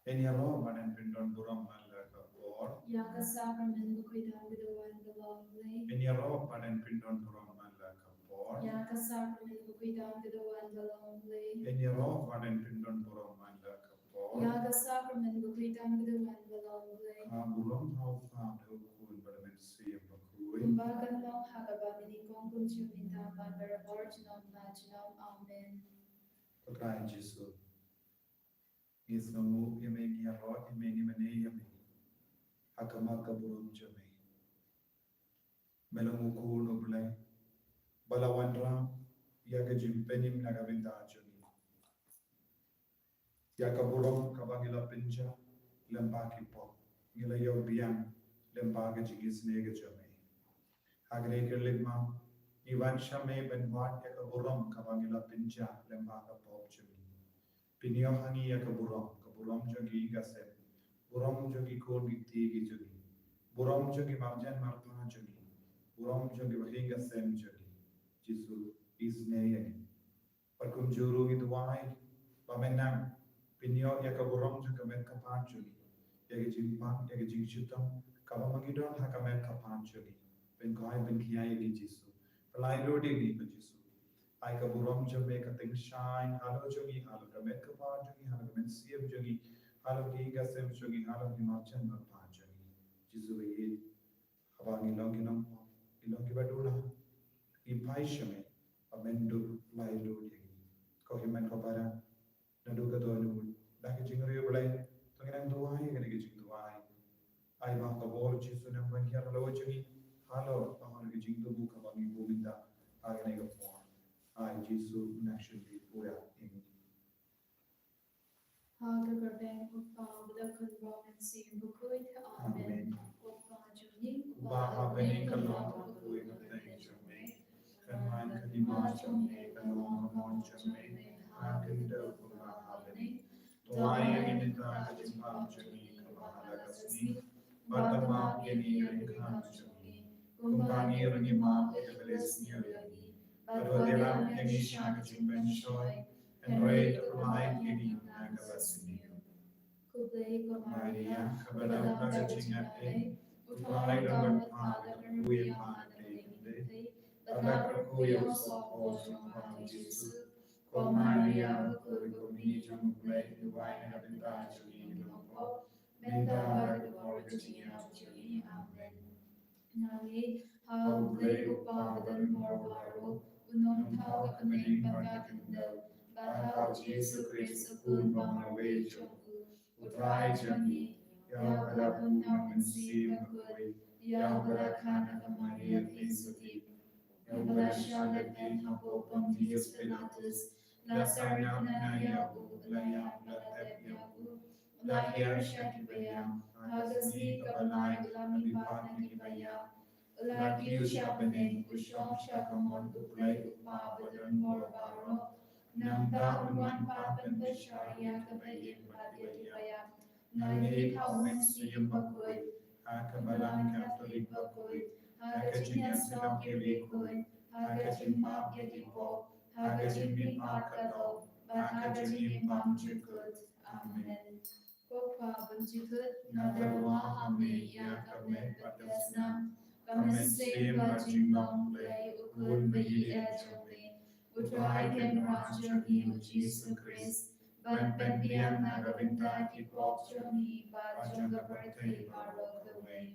Enyaro manen pindon buram mala kapor. Yaka sacrament bukuitan bidawan belovely. Enyaro manen pindon buram mala kapor. Yaka sacrament bukuitan bidawan belovely. Enyaro manen pindon buram mala kapor. Yaka sacrament bukuitan bidawan belovely. Buram hau do kun baramen siyam bakui. Kumbagan long hagaba minikong kunjuminta bandara orginal national amen. Pagkain Jesus. Isnamu yameni yaro yameni mane yameni. Hakamaka buram jame. Melangu kun ublay. Balawandra yaga jimpenim nagavinda jami. Yaga buram kabangila pinja lembaki po. Ngila yaw biyang lembaga jingisynei-blei jami. Hagre kerligma iwan shame benwat yaga buram kabangila pinja lembaga po jami. Pinyo hangi yaga kaburam jogi gasem. Buram jogi kon gitigi jogi. Buram jogi marjan marpa jogi. Buram jogi bahinga sem jogi. Jisu isnei Parkum juru ituai pamenang pinyo yaga buram joga men kapan jogi. Yaga jimpang yaga jingjutam kabamagidon hakamen kapan jogi. Ben koi ben kiai yaga Jisu. Pelai lodi ni Jisu. Ai kaburam jogi kating shine halo jogi halo kamen kapan jogi halo kamen siam jogi halo kiga sem jogi halo himarchan marpan jogi. Jisu ye habangi long kibadula ipai shame amendu lai lodi. Ko himen ko para nadu ka to nu dak jingri blai tanginan duai ga ni jing duai ai ma ka bor Jisu na ban kya lo jogi halo amar ga jing du ka bangi govinda ai ne ga po ai Jisu na should be pura in Haga garbeng upa budakan roman sim bukuit amen. Upa juni ba habene kalong ka pui ka teng jame kanwan ka di ma jame kalong ka mon jame ha kinda pura habene tuai ni ta ka jimpam jami ka bahala kasni badama yeni ringkhan jami kumpani ringi ma ya blesni yagi badwadelam yagi shaka jimben shoy and rate of life yagi naga basni Kublai Maria kabalam naga jingat utai dan pada kuya pada lende anak kuya sopo jumpa Yesus ko Maria kuya kumi jumpa tuai naga benda juli lompo benda naga borga jingat juli amen. Nali hau blai upadan morbaro unom tau kapaning pagkakandal bahau Jesu Kristo kun pamawe joku utrai jami yau kadapun naman si makui yau kadakana ka Maria Kristuti yau kadasyalag din hapo Pontius Pilatus lasarna na yaku layam latep yaku lahir siya kibayam hagas ni kabalay ulamipat na kibayam Lakiu siya bening usyong siya kamon uplay upabadan morbaro nang daunwan papan basyarya kabayin patyatipaya nangit haumen siyang bakoy hakabalang katolik bakoy hagajingan silang kirikoy hagajimap yadipo hagajimim akado hagajimim pamjukut amen. Kopa benjikut nadarwa ame yakame patasna Kamesem Rajimam Blay Ukul Bayi Ejame Utrai Ken Rajami Jesu Christ Ban Pendian Nagavinda Kipok Jami Bajanga Birthday Barokaway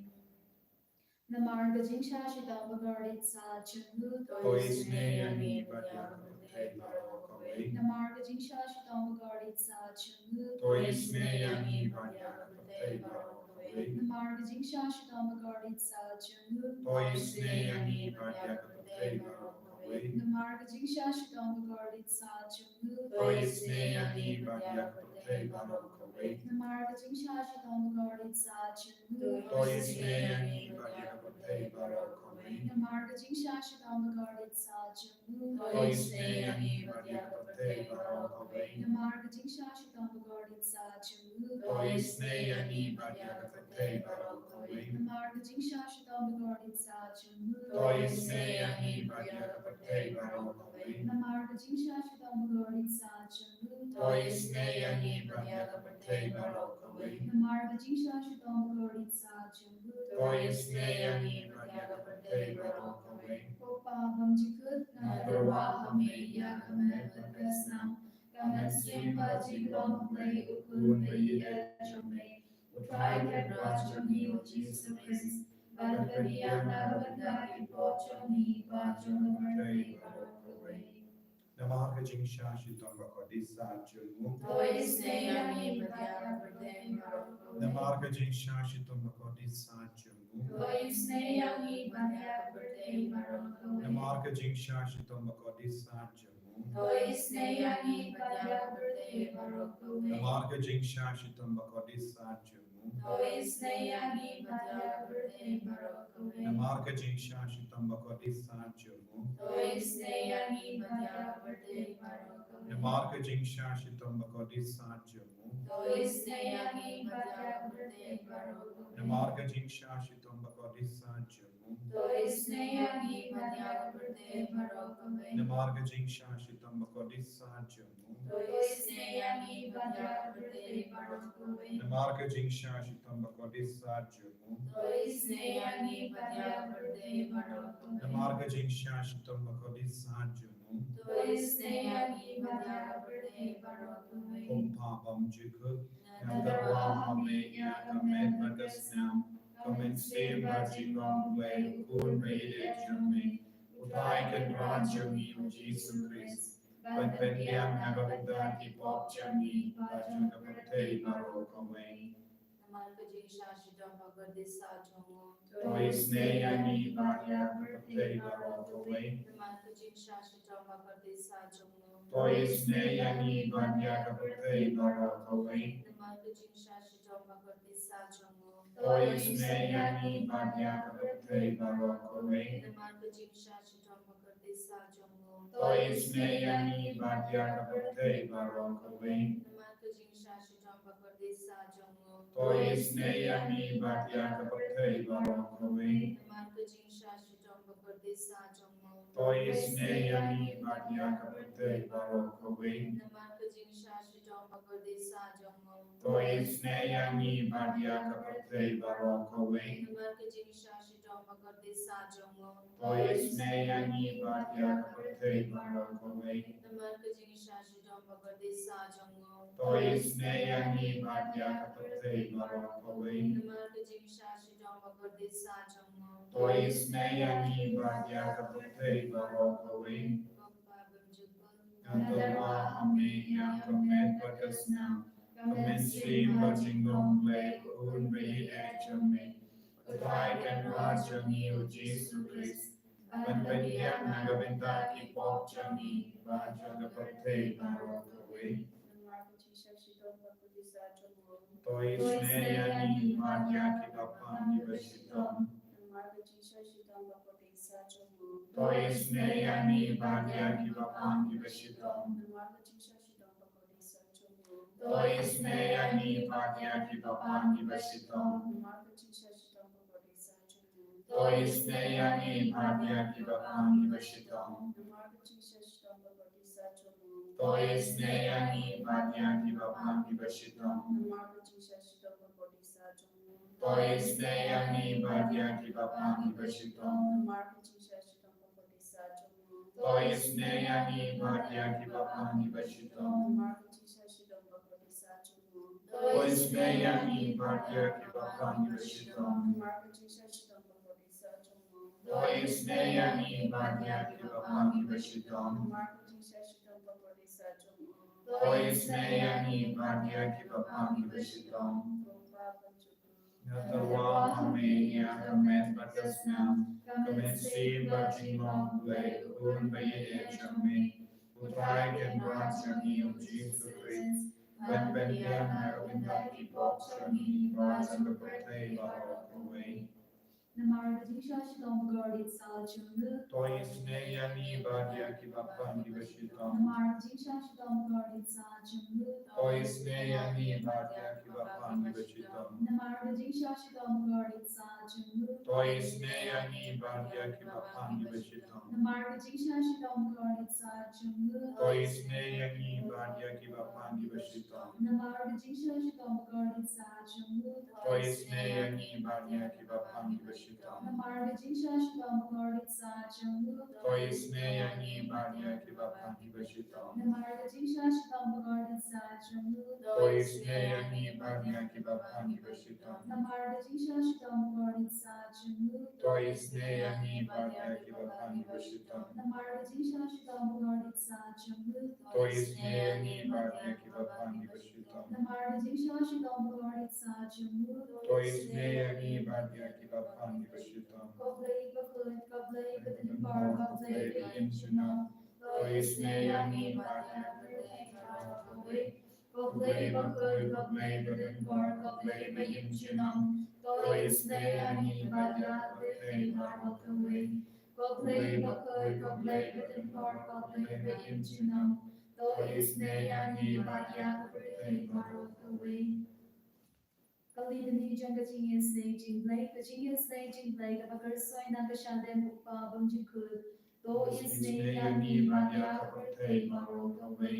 Namarga Jingsha Shidabagarit Sa Chungu Toisne yani Badyakapatay Barokaway Namarga Jingsha Shidabagarit Sa Chungu Toisne yani Badyakapatay Barokaway Namarga Jingsha Shidabagarit Sa Chungu Toisne yani Badyakapatay Barokaway Namarga Jingsha Shidabagarit Sa Chungu Toisne yani Badyakapatay Barokaway Namarga Jingsha Shidabagarit Sa Chungu Toisne yani Badyakapatay Barokaway Namarga Jingsha Shidabagarit Sa Chungu Toisne yani Badyakapatay Barokaway Namarga Jingsha Shidabagarit Sa Chungu Toisne yani Badyakapatay Barokaway Namarga Jingsha Shidabagarit Sa Chungu Toisne yani Badyakapatay Barokaway Namarga Jingsha Shidabagarit Sa Chungu Tois neyangi badyaga patei barokaway. Namar Jingsha Shidom Glory Sa Jumbu. Tois neyangi badyaga patei barokaway. Opa Bamjikut Nadarwa Hame Yakame Bagasnam. Kamen Simba Jinglong Play Ukun Bayi Ejame. Utrai Kedrachami Jesus Christ. Balbania Nagabandaki Pochami Bajung Murray Barokaway. Namah Jingsha Shitam Bakodisa Jumu. Tois Neyami Badyaga Patei Barokaway. Namah Jingsha Shitam Bakodisa Jumu. Tois Neyami Badyaga Patei Barokaway. Namah Jingsha Shitam Bakodisa Jumu. Tois Neyami Badyaga Patei Barokaway. Namah Jingsha Shitam Bakodisa Jumu. Tois Neyami Badyaga Patei Barokaway. Namah Jingsha Shitam Bakodisa Jumu. Tois Neyami Badyaga Patei Barokaway. Namah Jingsha Shitam Bakodisa Jumu. Tois Neyami Badyaga Patei Barokaway. Namah Jingsha Shitam Bakodisa Jumu. Tois Neyami Badyaga Patei Barokaway. Namah Jingsha Shitam Bakodisa Jumu. Tois Neyami Badyaga Patei Barokaway. Namah Jingsha Shitam Bakodisa Jumu. Tois Neyami Badyaga Patei Barokaway. Namah Jingsha Shitam Bakodisa Jumu. Tois Neyami Badyaga Patei Barokaway. Kumpa Bamjikut Nadarwa Hame Yakamet Bagasnam. Kamen Simba Jinglong Play Ukun Bayi Ejame. Utrai Kedrachami Jesus Christ. Balbania Nagabandaki Pochami Bajung Patei Barokaway. Namar Jingsha Shidom Bagodisa Jumbu. Tois neyangi badyaga patei barokaway. Namar Jingsha Shidom Bagodisa Jumbu. Tois neyangi badyaga patei barokaway. Namar Jingsha Shidom Bagodisa Jumbu. Tois neyangi badyaga patei barokaway. Namar Jingsha Shidom Bagodisa Jumbu. Tois neyangi badyaga patei barokaway. Namar Jingsha Shidom Bagodisa Jumbu. Tois neyangi badyaga patei barokaway. Namar Jingsha Shidom Bagodisa Jumbu. Tois neyangi badyaga patei barokaway. Namar Jingsha Shidom Bagodisa Jumbu. Tois neyangi badyaga patei barokaway. Namar Jingsha Shidom Bagodisa Jumbu. Tois neyangi badyaga patei barokaway. Namar Jingsha Shidom Bagodisa Jumbu. Tois neyangi badyaga patei barokaway. Namar Jingsha Shidom Bagodisa Jumbu. Tois neyangi badyaga patei barokaway. Opa Bamjikut Nadarwa Hame Yakamet Bagasnam. Kamen Simba Jinglong Play Ukun Bayi Ejame. Utrai Kedrachami Jesus Christ. Balbania Nagabandaki Pochami Bajung Patei Barokaway. Namar Jingsha Shidom Bagodisa Jumbu. Tois neyangi badyaki bapangi bashitam. Namar Jingsha Shidom Bagodisa Jumbu. Tois neyangi badyaki bapangi bashitam. Namar Jingsha Shidom Bagodisa Jumbu. Tois neyangi badyaki bapangi bashitam. Namar Jingsha Shidom Bagodisa Jumbu. Tois neyangi badyaki bapangi bashitam. Namar Jingsha Shidom Bagodisa Jumbu. Tois neyangi badyaki bapangi bashitam. Namar Jingsha Shidom Bagodisa Jumbu. Tois neyangi badyaki bapangi bashitam. Namar Jingsha Shidom Bagodisa Jumbu. Tois neyangi badyaki bapangi bashitam. Namar Jingsha Shidom Bagodisa Jumbu. Tois neyangi badyaki bapangi bashitam. Namar Jingsha Shidom Bagodisa Jumbu. Tois neyangi badyaki bapangi bashitam. Namar Jingsha Shidom Bagodisa Jumbu. Tois neyangi badyaki bapangi bashitam. Opa Bamjikut Nadarwa Hame Yakamet Bagasnam. Kamen Simba Jinglong Play Ukun Bayi Ejame. Utrai Kedrachami Jesus Christ. Balbania Nagabandaki Pochami Bajung Patei Barokaway. Namar Jingsha Shidom Bagodisa Jumbu. Tois neyangi badyaki bapangi bashitam. Namar Jingsha Shidom Bagodisa Jumbu. Tois neyangi badyaki bapangi bashitam. Namar Jingsha Shidom Bagodisa Jumbu. Tois neyangi badyaki bapangi bashitam. Namar Jingsha Shidom Bagodisa Jumbu. Tois neyangi badyaki bapangi pangi bashita. Namar Jingsha Shikam Garden Sajam Toisneya ni banya ki bapangi bashita. Namar Jingsha Shikam Garden Sajam Toisneya ni banya ki bapangi bashita. Namar Jingsha Shikam Garden Sajam Toisneya ni banya ki bapangi bashita. Namar Jingsha Shikam Garden Sajam Toisneya ni banya ki bapangi bashita. Namar Jingsha Shikam Garden Sajam Toisneya ni banya ki bapangi bashita. Namar Jingsha Shikam Garden Sajam Toisneya ni banya ki bapangi bashita. Koblai Bakut, Koblai Kadimbar, Koblai Kadimshina, Toisneya ni banya ki Koblai Bakut, Koblai Kadimbar, Koblai Kadimshina, Toisneya ni banya Kadimbar, Koblai Bakut, Koblai Kadimbar, Koblai Kadimshina, Toisneya ni banya Kadimbar, Kalidani Jingisynei-blei, Kapag-Arsoy na kasyade mukpa bumjikut, To Isneya ni banya kapertay marong kaway,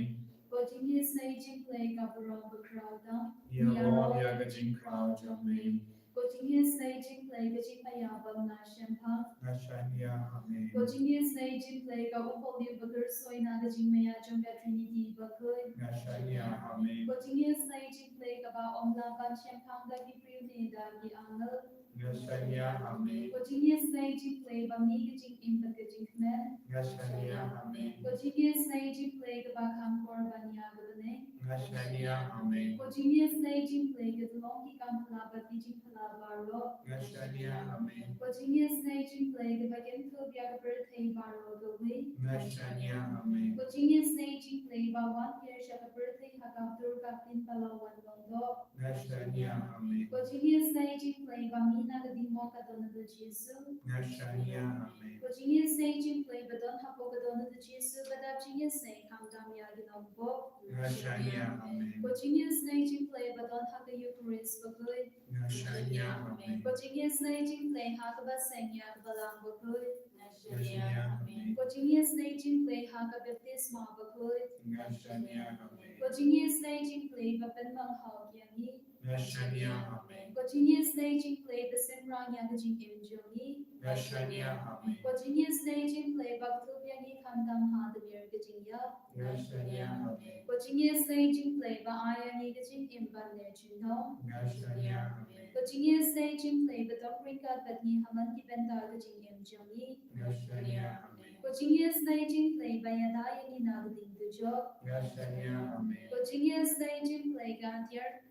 Ko Jingisynei-blei kaparong bakrauta, Yaro ya gajing krao jamay. Ko Jingisynei-blei kajing mayabang na siyempa, Nashanya amen. Ko Jingisynei-blei kapapoli bagursoy na kajing mayajong ka Trinity bakoy, Nashanya amen. Ko Jingisynei-blei kabaong laban siyempang dagi priyunida gi angal, Nashanya amen. Ko Jingisynei-blei bami kajing impan kajing kmen, Nashanya amen. Ko Jingisynei-blei kabakang korban yagabane, Nashanya amen. Ko Jingisynei-blei kadulong kikang palabat kijing palabaro, Nashanya amen. Ko Jingisynei-blei kabagin tubya kapertay baro gawi, Nashanya amen. Ko Jingisynei-blei bawan kir siya kapertay hakaptur kapin palawan londo, Nashanya amen. Ko Jingisynei-blei bamina kadimo kadona de Jesu, Nashanya amen. Ko Jingisynei-blei badon hapo kadona de Jesu badab Jingisynei kamdam yaginombo, Nashanya amen. Ko Jingisynei-blei badon haka Eucharist bagoy, Nashanya amen. Ko Jingisynei-blei haka baseng yagbalang bagoy, Nashanya amen. Ko Jingisynei-blei haka baptisma bagoy, Nashanya amen. Ko Jingisynei-blei bapenmang hao yangi, Nashanya amen. Ko Jingisynei-blei basenrang yagajing imjongi, Nashanya amen. Ko Jingisynei-blei bagtub yangi kandam hadamir gajingya, Nashanya amen. Ko Jingisynei-blei baayangi gajing imban nerchino, Nashanya amen. Ko Jingisynei-blei badong ringkat batni haman kibenta gajing imjongi, Nashanya amen. Ko Jingisynei-blei bayadayangi nagading tujo, Nashanya amen. Ko Jingisynei-blei gantiar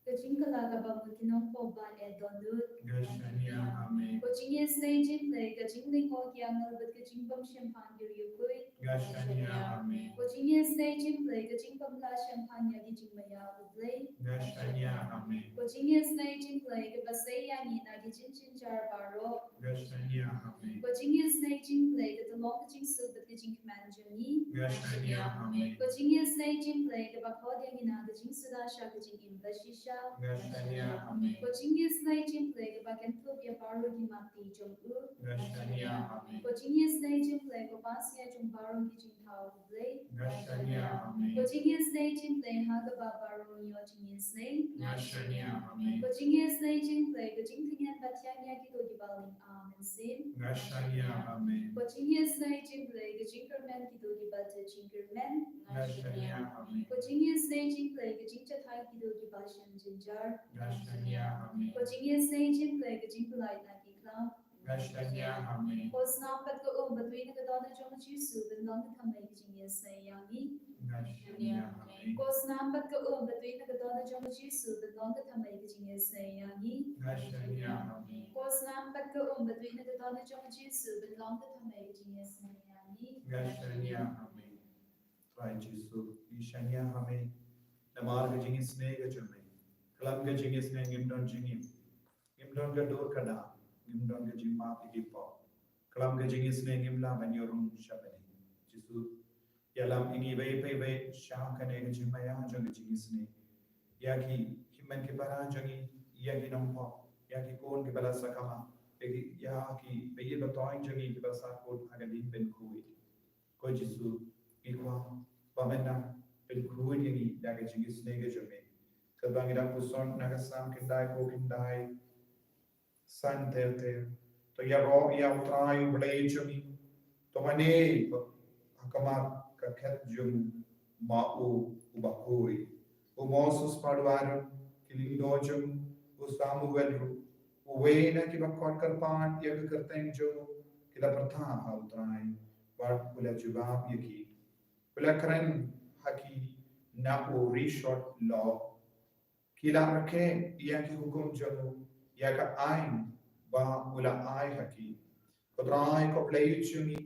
gajing kalagabang kinong poba edonut, Nashanya amen. Ko Jingisynei-blei gajing lingkod yangal bat gajing pamsyempan yuryukoy, Nashanya amen. Ko Jingisynei-blei gajing pamla syempan yagijing mayagublay, Nashanya amen. Ko Jingisynei-blei kabasay yangi nagijing chinchar baro, Nashanya amen. Ko Jingisynei-blei kadalong gajing subat gajing kmanjoni, Nashanya amen. Ko Jingisynei-blei kabakod yangi nagijing sudasya gajing imbashisha, Nashanya amen. Ko Jingisynei-blei kabakentub ya baro gimati jong-u, Nashanya amen. Ko Jingisynei-blei kabasya jong baro gijing tao-blei, Nashanya amen. Ko Jingisynei-blei hagaba baro yo Jingisynei, Nashanya amen. Ko Jingisynei-blei gajing tingyan batyang yagido gibaling amen sin, Nashanya amen. Ko Jingisynei-blei gajing kermen gido gibata jing kermen, Nashanya amen. Ko Jingisynei-blei gajing chatay gido gibasyan jinjar, Nashanya amen. Ko Jingisynei-blei gajing kulay na giklam, Nashanya amen. Ko snapat ko batwi na kadona jong Jesu benlang kamay gajing Jingisynei yangi, Nashanya amen. Ko snapat ko batwi na kadona jong Jesu benlang kamay gajing Jingisynei yangi, Nashanya amen. Ko snapat ko batwi na kadona jong Jesu benlang kamay gajing Jingisynei yangi, Nashanya amen. Try Jesus. Nashanya amen. Namar ka Jingisynei ka jamay. Kalam ka Jingisynei ngimdon jingim. Ngimdon ka dur kada. Ngimdon ka jingma pigipo. Kalam ka Jingisynei ngimla banyorung shabani. Jesus. Yalam ingi bay pay bay sham kane ka jingmaya jong ka Jingisynei. Yaki himan ke para jongi yaki nampo. Yaki kon ke bala sakama. Yaki bayi batoin jongi ke basa kon agadin ben kui. Ko Jesus ikwa pamena ben kui luhur yang daga jingisynei ke jome kabang ida puson naga sam kindai ko kindai san ter to ya ro ya utrai blei jumi to mane akamat ka khet jum mau ubakoi o Moses paduaran kiling dojum o Samuel ru o wena ki bakot karpan ya ke kerteng jo kita pertama ha utrai war kula jawab yaki kula keren haki na o reshot law kila rake ya ki hukum jo ya ka ain ba ula ai haki kodrai ko play chumi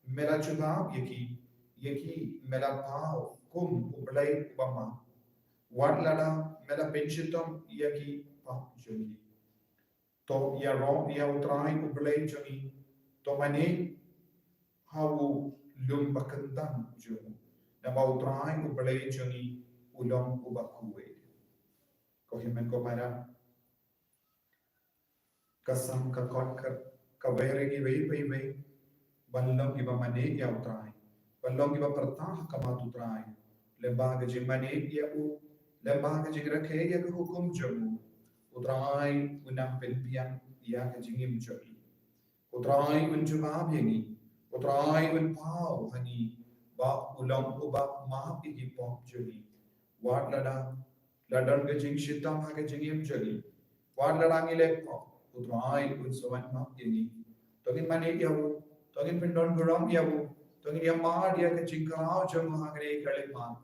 mera jawab yaki mera pau kum ublai bama Wadlada mela pensitom yaki pap jogi. To ya ro ya utrai ublei jogi. To mane hawu lum bakandang jogi. Nama utrai ublei jogi ulong ubakue. Ko himen ko para kasam ka kotkar ka vere gi vei balong iba mane ya utrai. Balong iba pertah kamat utrai. Lembaga jimane ya u lembaga jigrake ya ke hukum jamu utrai unang penpiang ya ke jingim jami utrai un jawab yangi utrai un pau hani ba ulang uba ma igi pop jami wat lada ladan ke jing shitam ha ke jingim jami wat lada ngile pop utrai un sawan ma yangi togin mane yawu togin pindon guram yawu togin yamma dia ke jingkau jamu ha ke kale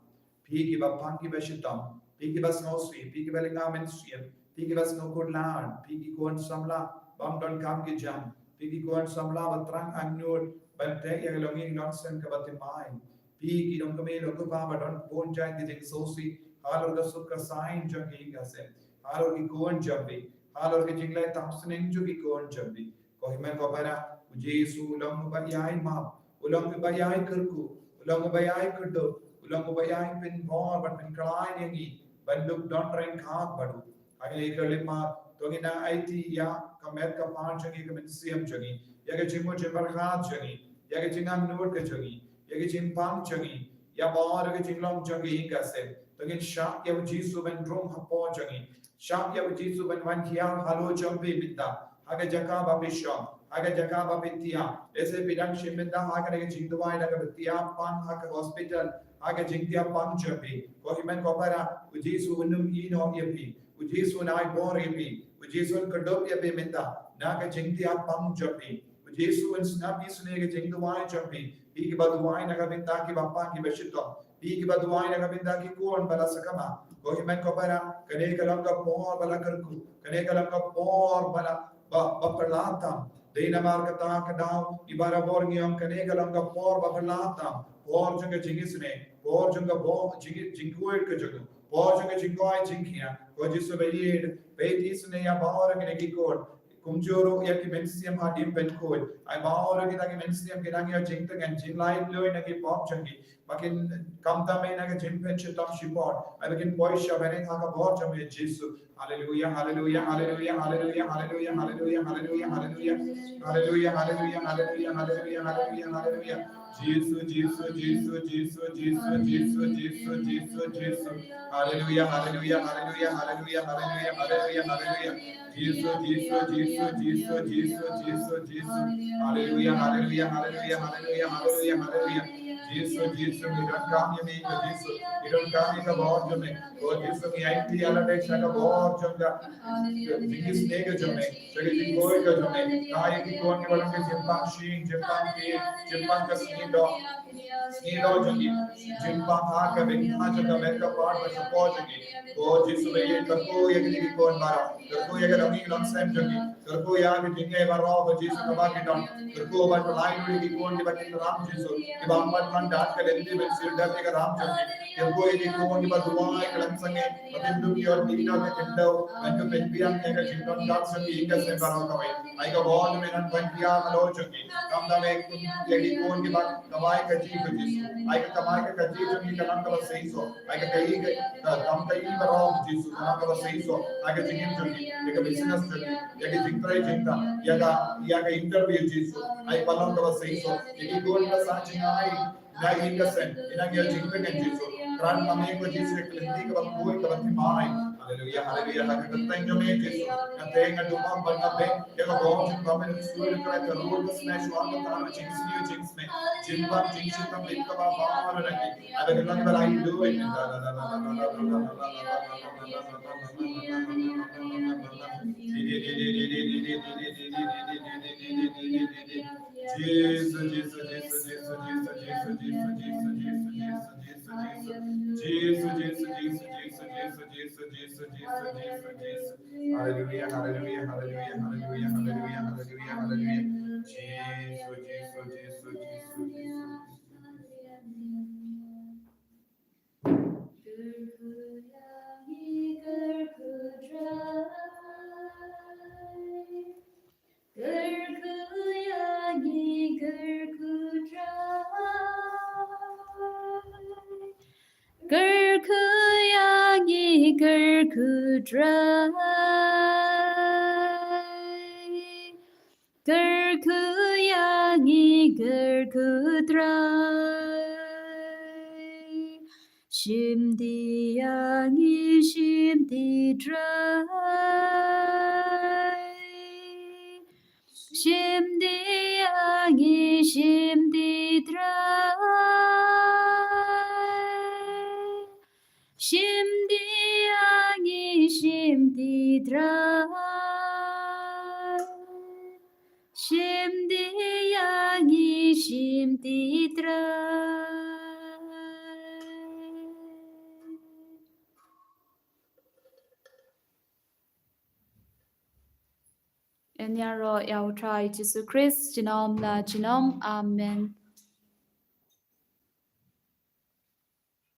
Pigi ba pangi ba shitam, pigi ba snow sweep, pigi ba lingam and stream, pigi ba snow good land, pigi go and samla, bam don kam ki jam, pigi go and samla ba trang anur, ban te ya longi nonsen ka ba timai, pigi don kame lo ko ba don bon jai di jing so sweet, halo da sukka sign jang ki ga se, halo ki go and jambi, halo ki jinglai tamsning ju ki go and jambi, ko himen ko para Jesu ulang ba yai ma, ulang ba yai kerku, ulang ba yai kerdo, ulang bayang pin bor ban pin kalai yangi ban look don rain khak badu age kalima togina IT ya kamet ka pan jangi ka min siam jangi yaga jimo jimbar khat jangi yaga jingam nur ka jangi yaga jimpang jangi ya bor ga jinglong jangi ka se togin sha ya jisu ban drum hapo jangi sha ya jisu ban wan hiang halo jambi bitta aga jaka ba bisham aga jaka ba bitia ese bidang shiminda aga ga jingdwai daga bitia pan aga hospital aga jingtia pangchapi ko himen ko para ujisu unum ino yapi ujisu nai bor yapi ujisu kadop yapi menta naga jingtia pangchapi ujisu un snapi sunega jingduai chapi pigi baduai naga menta ki bappa ki beshito pigi baduai naga menta ki kon bala sakama ko himen ko para kane kalanga por bala karku kane kalanga por bala bapalata Dina markata kadau ibara borngiam kane kalanga por bapalata por janga jingisne por janga bo jinguet ka janga por janga jingoi jingia ko jisu bayed beitisne ya baor ke neki kod kumjoro ya ki mensiam ha dim ben kod ai baor ke ta ki mensiam ke dang ya jingta gan jinlai loi na ki pop jangi bakin kamta me na ke jin pen chitam shipot ai bakin poisha bene tha ka bor jame jisu hallelujah hallelujah hallelujah hallelujah hallelujah hallelujah hallelujah hallelujah hallelujah hallelujah hallelujah hallelujah hallelujah hallelujah Jesus, Jesus, Jesus, Jesus, Jesus, Jesus, Jesus, Jesus, Jesus. Hallelujah, hallelujah, hallelujah, hallelujah, hallelujah, hallelujah, hallelujah. Jesus, Jesus, Jesus, Jesus, Jesus, Jesus, Jesus. Hallelujah, hallelujah, hallelujah, hallelujah, hallelujah, hallelujah. Jesus, Jesus, we don't come you make Jesus. We don't come you about you make. Oh, Jesus, we ain't the other day, shaka about you. Jingisynei ke jome, shaka jingoi ke jome. Kaya ki kon ke balang ke jimpang shing, jimpang ke, jimpang ke snido jangi, jimpang ha ke bintha janga merka part में support jangi. Oh, Jesus, we ये करको ये के kon bara, करको ये के रंगी langsam jangi, करको या के जिंगे बारो, oh Jesus कबा के डॉन, करको बार line उड़ी की kon के बाकी राम Jesus, के बाम बार plan डाट के लेंदी में सिर डाट के राम jangi, करको ये की kon के बार दुआ के langsam है, bakin du की और दीना के जिंदो, मैं तो penpiang के जिंदो डाट jangi इंगे से बारो कवे, आई का बॉल में नन penpiang हलो jangi, कम दामे ये की kon के बार कमाई का जी को Jesus, आई का कमाई का जी jangi कलम का बस सही सो, आई का कहीं के कम कहीं बारो Jesus, कलम का बस सही सो, आई का जिंगे jangi, ये का business jangi, ये का जिंगराई जिंगा, या का interview Jesus, आई कलम का बस सही सो, ये की kon का साथ जिंगाई, na ingasen ina ngel jingpe kan jisu ran mame ko Jesus klindi ka bangui ka banti mai hallelujah hallelujah hallelujah thank you me Jesus na tenga dumam bangabe ya ko gon bamen suul ka ka rule the smash one ka tara Jesus new Jesus me jinba Jesus tam likka ba ba na ki ada kan ba I do it la la la la la Jesus, Jesus, Jesus, Jesus, Jesus, Jesus, Jesus, Jesus, Jesus, Jesus. Hallelujah, hallelujah, hallelujah, hallelujah, hallelujah, hallelujah, hallelujah. Jesus, Jesus, Jesus, Jesus. 심디양이 심디드라이 심디양이 심디드라이 En nhà rồi yêu trai Jesus Christ, Jinom la Jinom, Amen.